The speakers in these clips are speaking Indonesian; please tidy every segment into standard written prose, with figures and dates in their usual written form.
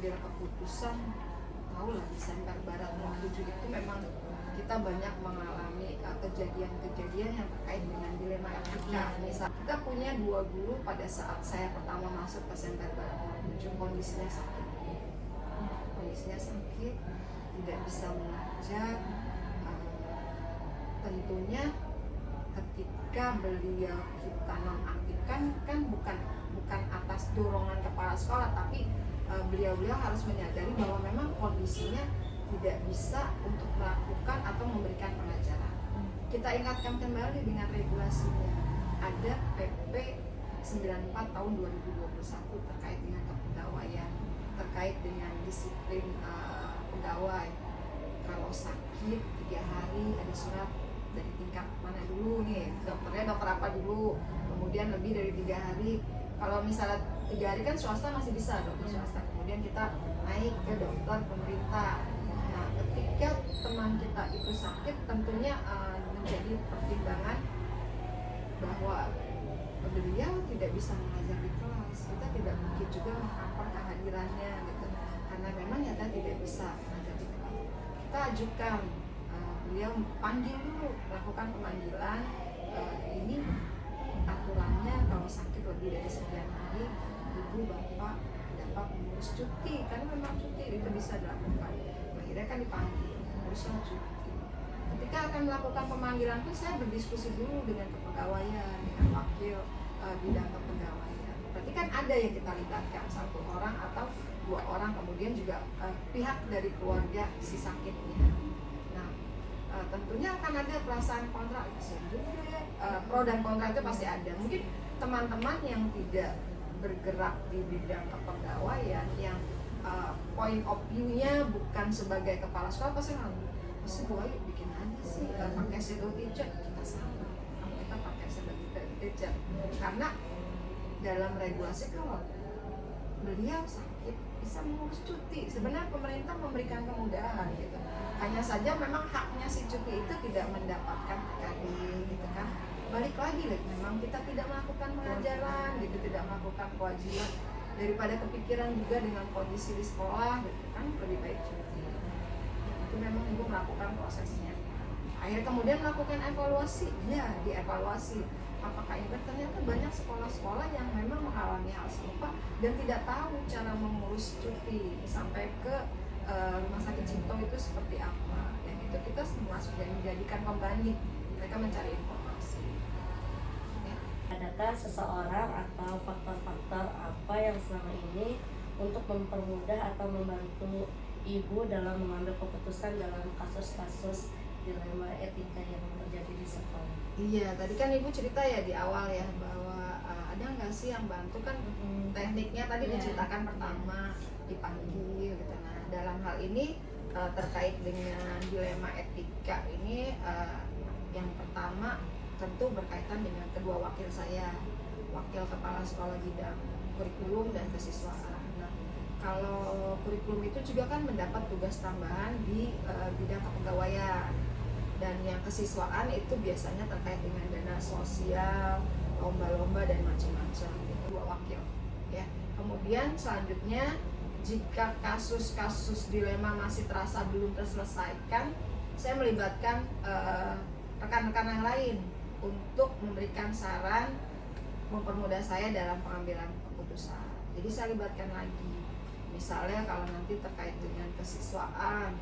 mengambil keputusan, tahu lah Desember Barat 27 itu memang kita banyak mengalami kejadian-kejadian yang terkait dengan dilema etika. Misal kita punya 2 guru pada saat saya pertama masuk ke Desember Barat 27 kondisinya sakit, tidak bisa mengajar. Tentunya ketika beliau kita nonaktifkan kan bukan atas dorongan kepala sekolah, tapi beliau harus menyadari bahwa memang kondisinya tidak bisa untuk melakukan atau memberikan pengajaran. Kita ingatkan kembali dengan regulasinya. Ada PP 94 tahun 2021 terkait dengan kepegawaian, terkait dengan disiplin pegawai. Kalau sakit 3 hari ada surat dari tingkat mana dulu nih, dokternya dokter apa dulu, kemudian lebih dari 3 hari. Kalau misalnya 3 hari kan swasta masih bisa, dokter swasta, kemudian kita naik ke dokter pemerintah. Nah, ketika teman kita itu sakit, tentunya menjadi pertimbangan bahwa beliau tidak bisa mengajar di kelas, kita tidak mungkin juga mengapa kehadirannya gitu, karena memang nyata tidak bisa mengajar di kelas. Kita ajukan beliau panggil dulu, lakukan pemanggilan. Ini aturannya kalau sakit lebih dari 9 hari, ibu bapak dapat mengurus cuti, karena memang cuti itu bisa dilakukan. Akhirnya kan dipanggil, mengurusnya cuti. Ketika akan melakukan pemanggilan pun saya berdiskusi dulu dengan kepegawaian, dengan wakil bidang kepegawaian. Berarti kan ada yang kita libatkan, 1 orang atau 2 orang, kemudian juga pihak dari keluarga si sakitnya. Nah, tentunya akan ada perasaan kontra, pro dan kontra itu pasti ada. Mungkin teman-teman yang tidak bergerak di bidang kepegawaian, yang point of view-nya bukan sebagai kepala sekolah, pasti Bu Ayu bikin aja sih, pakai shadow teacher. Kita sama, kita pakai shadow teacher karena dalam regulasi kalau beliau sakit bisa mengurus cuti. Sebenarnya pemerintah memberikan kemudahan gitu. Hanya saja memang haknya si cuti itu tidak mendapatkan TKD gitu kan. Balik lagi memang kita tidak melakukan pengajaran gitu, tidak melakukan kewajiban, daripada kepikiran juga dengan kondisi di sekolah gitu kan, lebih baik cuti. Itu memang ibu melakukan prosesnya. Akhirnya kemudian melakukan evaluasi, ya dievaluasi. Apakah ini ternyata banyak sekolah-sekolah yang memang mengalami hal serupa dan tidak tahu cara mengurus cuti sampai ke rumah sakit Cipto itu seperti apa. Dan itu kita masuk dan menjadikan pembanding, mereka mencari informasi. Ya. Adakah seseorang atau faktor-faktor apa yang selama ini untuk mempermudah atau membantu ibu dalam mengambil keputusan dalam kasus-kasus dilema etika yang terjadi di sekolah? Iya, tadi kan ibu cerita ya di awal ya bahwa ada nggak sih yang bantu kan, tekniknya tadi diceritakan pertama dipanggil gitu. Nah, dalam hal ini terkait dengan dilema etika ini, yang pertama tentu berkaitan dengan kedua wakil saya, wakil kepala sekolah bidang kurikulum dan kesiswaan. Nah, kalau kurikulum itu juga kan mendapat tugas tambahan di bidang kepegawaian, dan yang kesiswaan itu biasanya terkait dengan dana sosial, lomba-lomba dan macam-macam. Itu 2 wakil ya. Kemudian selanjutnya jika kasus-kasus dilema masih terasa belum terselesaikan, saya melibatkan rekan-rekan yang lain untuk memberikan saran, mempermudah saya dalam pengambilan keputusan. Jadi saya libatkan lagi. Misalnya kalau nanti terkait dengan kesiswaan,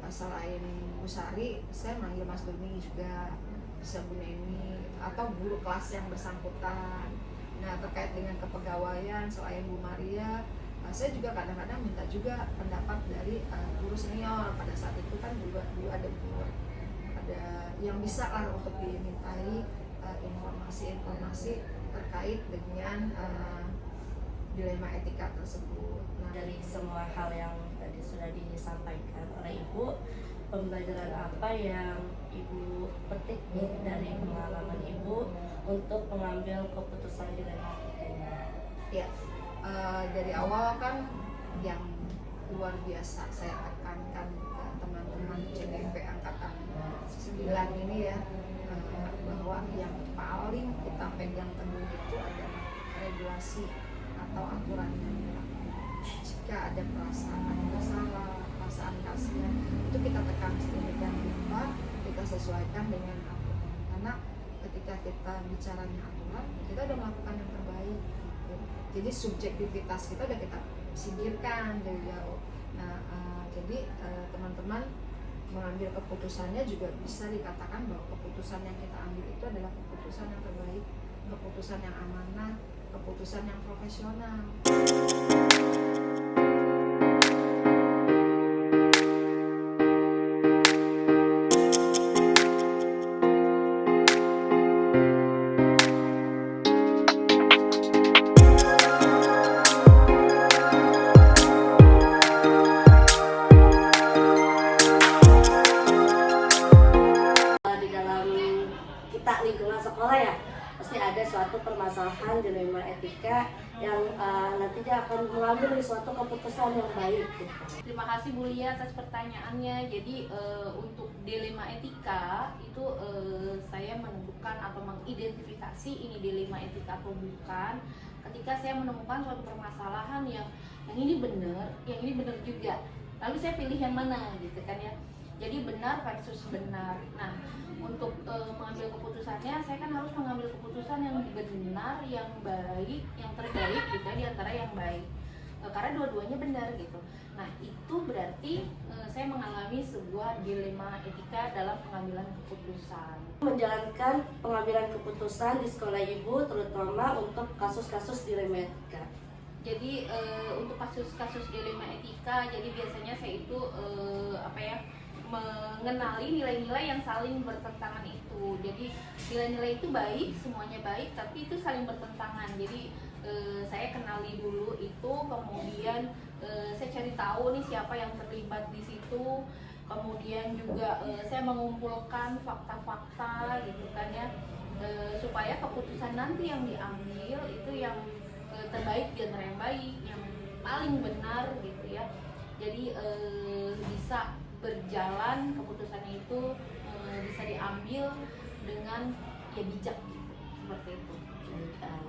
selain Bu Sari, saya manggil Mas Doni juga, bisa Bu Neni, atau guru kelas yang bersangkutan. Nah, terkait dengan kepegawaian, selain Bu Maria, saya juga kadang-kadang minta juga pendapat dari guru senior. Pada saat itu kan juga dulu ada yang bisa lah untuk dimintai informasi-informasi terkait dengan dilema etika tersebut. Nah, dari semua hal yang tadi sudah disampaikan oleh ibu, pembelajaran apa yang ibu petik dari pengalaman ibu untuk mengambil keputusan dilema etika? Ya, dari awal kan yang luar biasa saya tekankan ke teman-teman CDP angkatan 9 ini ya, bahwa yang paling kita pegang teguh itu adalah regulasi atau aturan yang berlaku. jika ada perasaan bersalah, perasaan kasihan, itu kita tekan sedemikian rupa, kita sesuaikan dengan aturan. Karena ketika kita bicaranya aturan, kita udah melakukan yang terbaik gitu. Jadi subjektivitas kita udah kita singkirkan dari jauh. Nah, jadi teman-teman mengambil keputusannya juga bisa dikatakan bahwa keputusan yang kita ambil itu adalah keputusan yang terbaik, keputusan yang amanah, keputusan yang profesional. Di dalam kita lingkungan sekolah ya pasti ada suatu permasalahan dilema etika yang nantinya akan mengambil suatu keputusan yang baik gitu. Terima kasih Bu Lia atas pertanyaannya. Jadi untuk dilema etika itu saya menentukan atau mengidentifikasi ini dilema etika atau bukan ketika saya menemukan suatu permasalahan yang ini benar, yang ini benar juga. Lalu saya pilih yang mana gitu kan ya. Jadi benar versus benar. Nah, untuk mengambil keputusannya, saya kan harus mengambil keputusan yang benar, yang baik, yang terbaik gitu ya, di antara yang baik. Karena dua-duanya benar gitu. Nah, itu berarti saya mengalami sebuah dilema etika dalam pengambilan keputusan. Menjalankan pengambilan keputusan di sekolah ibu terutama untuk kasus-kasus dilema etika. Jadi untuk kasus-kasus dilema etika, jadi biasanya saya itu mengenali nilai-nilai yang saling bertentangan itu. Jadi nilai-nilai itu baik, semuanya baik, tapi itu saling bertentangan. Jadi saya kenali dulu itu, kemudian saya cari tahu nih siapa yang terlibat di situ. Kemudian juga saya mengumpulkan fakta-fakta gitu kan ya, supaya keputusan nanti yang diambil itu yang terbaik di antara yang baik, yang paling benar gitu ya. Jadi bisa berjalan keputusannya itu bisa diambil dengan ya bijak gitu, seperti itu.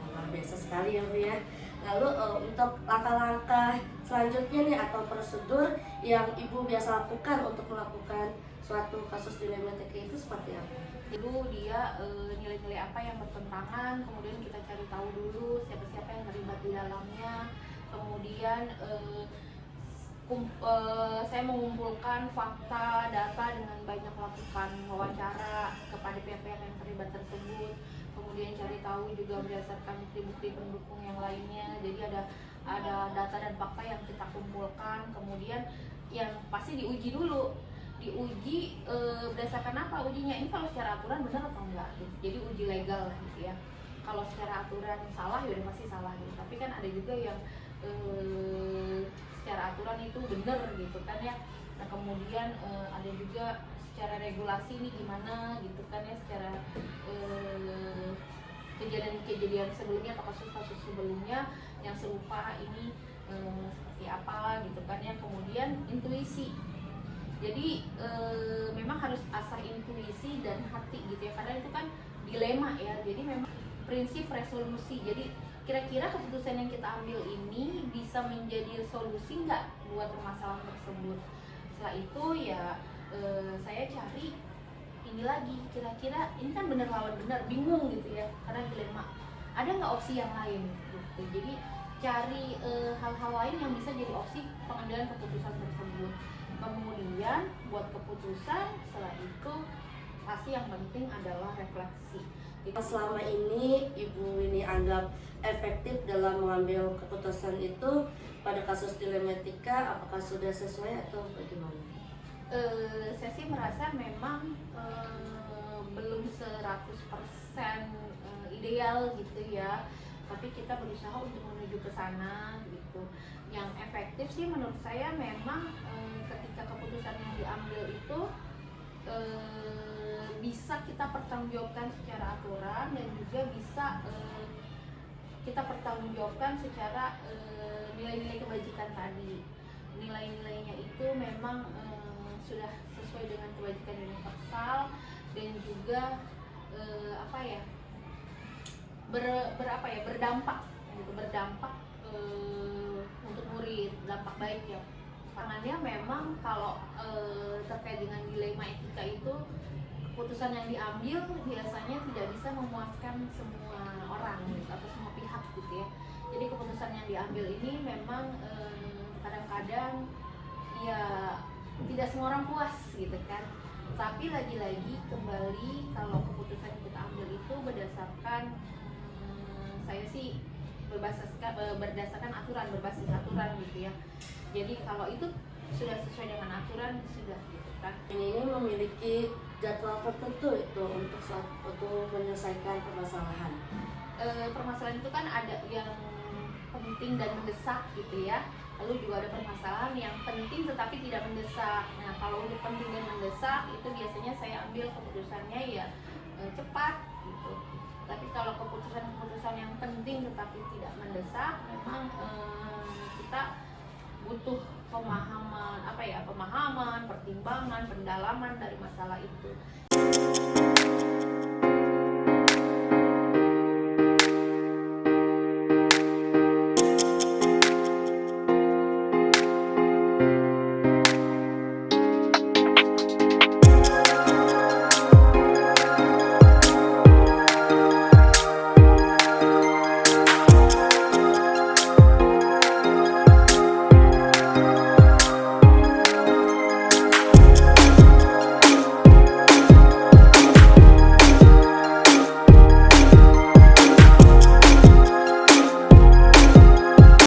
Luar biasa sekali ya Bu ya. Lalu untuk langkah-langkah selanjutnya nih atau prosedur yang ibu biasa lakukan untuk melakukan suatu kasus dilema etika itu seperti apa? Dulu dia nilai-nilai apa yang bertentangan, kemudian kita cari tahu dulu siapa-siapa yang terlibat di dalamnya. Kemudian saya mengumpulkan fakta, data dengan banyak melakukan wawancara kepada pihak-pihak yang terlibat tersebut. Kemudian cari tahu juga berdasarkan bukti-bukti pendukung yang lainnya. Jadi ada data dan fakta yang kita kumpulkan. Kemudian yang pasti diuji dulu. Diuji berdasarkan apa ujinya? Ini kalau secara aturan benar atau enggak gitu. Jadi uji legal lah gitu ya. Kalau secara aturan salah ya udah pasti salah gitu. Tapi kan ada juga yang secara aturan itu benar gitu kan ya. Nah kemudian ada juga secara regulasi ini gimana gitu kan ya, secara kejadian-kejadian sebelumnya atau kasus-kasus sebelumnya yang serupa ini seperti apa gitu kan ya. Kemudian intuisi, jadi memang harus asah intuisi dan hati gitu ya, karena itu kan dilema ya. Jadi memang prinsip resolusi, jadi kira-kira keputusan yang kita ambil ini bisa menjadi solusi nggak buat permasalahan tersebut. Setelah itu ya saya cari ini lagi, kira-kira ini kan benar lawan benar, bingung gitu ya karena dilema, ada nggak opsi yang lain gitu. Jadi cari hal-hal lain yang bisa jadi opsi pengambilan keputusan tersebut. Kemudian buat keputusan, setelah itu pasti yang penting adalah refleksi. Selama ini Ibu ini anggap efektif dalam mengambil keputusan itu pada kasus dilema etika, apakah sudah sesuai atau bagaimana? Saya sih merasa memang belum 100% ideal gitu ya, tapi kita berusaha untuk menuju ke sana gitu. Yang efektif sih menurut saya memang ketika keputusan yang diambil itu bisa kita pertanggungjawabkan secara aturan dan juga bisa kita pertanggungjawabkan secara nilai-nilai kebajikan tadi. Nilai-nilainya itu memang sudah sesuai dengan kebajikan universal dan juga berdampak gitu, untuk murid, dampak baiknya. Pangannya memang kalau terkait dengan dilema etika itu, keputusan yang diambil biasanya tidak bisa memuaskan semua orang gitu, atau semua pihak gitu ya. Jadi keputusan yang diambil ini memang kadang-kadang ya tidak semua orang puas gitu kan. Tapi lagi-lagi kembali, kalau keputusan yang kita ambil itu berdasarkan saya sih berdasarkan aturan, berbasis aturan gitu ya. Jadi kalau itu sudah sesuai dengan aturan, sudah gitu kan. Ini memiliki jadwal tertentu itu untuk menyelesaikan permasalahan. Permasalahan itu kan ada yang penting dan mendesak gitu ya. Lalu juga ada permasalahan yang penting tetapi tidak mendesak. Nah, kalau untuk penting dan mendesak itu biasanya saya ambil keputusannya ya cepat gitu. Tapi kalau keputusan-keputusan yang penting tetapi tidak mendesak, memang kita butuh pemahaman, pertimbangan, pendalaman dari masalah itu.